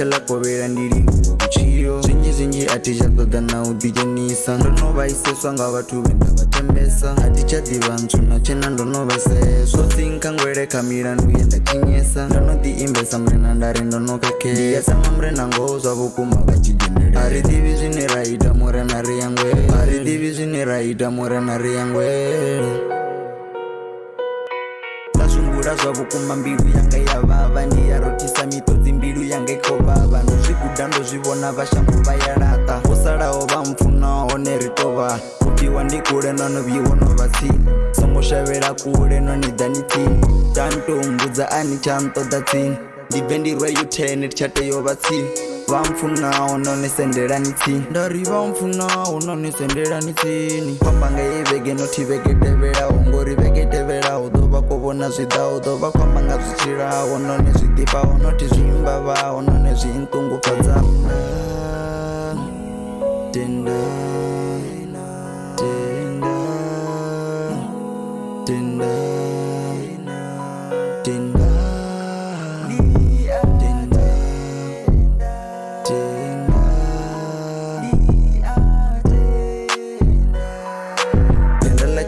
Ndala kovela ndiri kuchiro Zinji atichaṱoḓa na u ḓidzhenisa Ndo no vhaiseswa nga vhathu vhe nda vha thembesa Atichaḓivha nthu na tshena ndo no vhaiseswa Tsinka ngwele kha milandu ye nda tshinyesa Ndo no ḓiimbesa murena nda ri ndo no khakhea Ndi ya sama murena ngoho zwa vhukuma vha tshi dzhenelela Ari ḓivhi zwine ra ita murena ri ya ngwela Ari ḓivhi zwine ra ita murena ri ya ngwela Zwa vhukuma mbilu yanga ya vhavha Ndi ya rothisa miṱodzi mbilu yanga ikho vhavha Ndo zwi guda ndo zwi vhona vhashango vha ya laṱa Vho salaho vha mpfuna hone ri tovha Vhupfiwa ndi kule no no vhiwa no vha tsini Songo shavhela kule no ni ḓa ni tsini Tanto mbudza ani tsha nṱoḓa tsini Ndi bve ndi rwe U10 ri tsha teyo vha tsini Vha mpfunaho none sendelani tsini Ndari vha mpfunaho none sendelani tsini Khwamba nga ye vhege nothi vhege tevhelaho Ngori vhege tevhelaho ḓo vha kho vhona zwi ḓaho Ḓo vha khwamba nga zwi tshilaho none zwi ḓifhaho Nothi zwi imbavhaho none zwi nṱungufhadzaho Tenda Tenda Tenda Tenda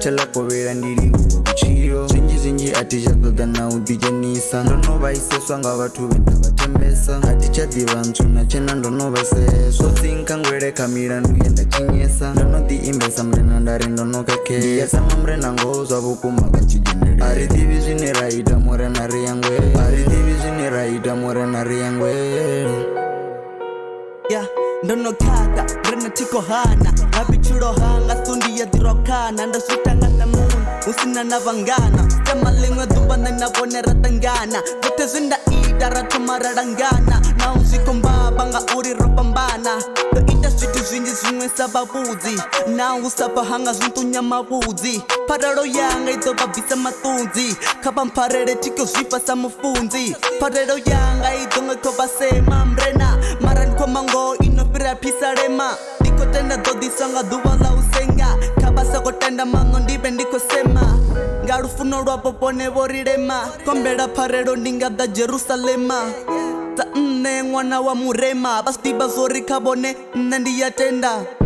Ndala kovela ndiri kuchiro Zinji atichaṱoḓa na u ḓidzhenisa Ndo no vhaiseswa nga vhathu vhe nda vha thembesa Atichaḓivha nthu na tshena ndo no vhaiseswa Tsinka ngwele kha milandu ye nda tshinyesa Ndo no ḓiimbesa murena nda ri ndo no khakhea Ndi ya sama murena ngoho zwa vhukuma vha tshi dzhenelela Ari ḓivhi zwine ra ita murena ri ya ngwela Ari ḓivhi zwine ra ita murena ri ya ngwela Ndo no khaka, murena thiko hana Nga vhitshilo hanga sundi ya ḓirokhana Nda swita nga ṋamuni, husina na vhangana Sema ḽiṅwe ḓuvha nṋe na vhone ra ṱangana Zwoṱhe zwe nda ita ra thoma ra langana Na u zwi khou mbaba nga uri ro fhambana Ndo ita zwithu zwinzhi zwiṅwe sa vhavhudzi Na u sa bva hanga zwi nṱunya mavhudzi Pharelo yanga i ḓo vha bvisa maṱudzi Kha vha mpharele thiko zwifha sa mufunzi Pharelo yanga i ḓo nga khou vha sema murena Mara ndi khou mango ino fhira phisalema Ndi khou tenda ḓo ḓiswa nga ḓuvha ḽa u senga Kha vha sa khou tenda maṅo ndi vhe ndi khou sema Nga lufuno lwavho vhone vho ri lema Kombela pharelo ndi nga ḓa Jerusalema Sa nṋe ṅwana wa murema Vha zwi ḓivha zwo ri kha vhone nṋe ndi ya tenda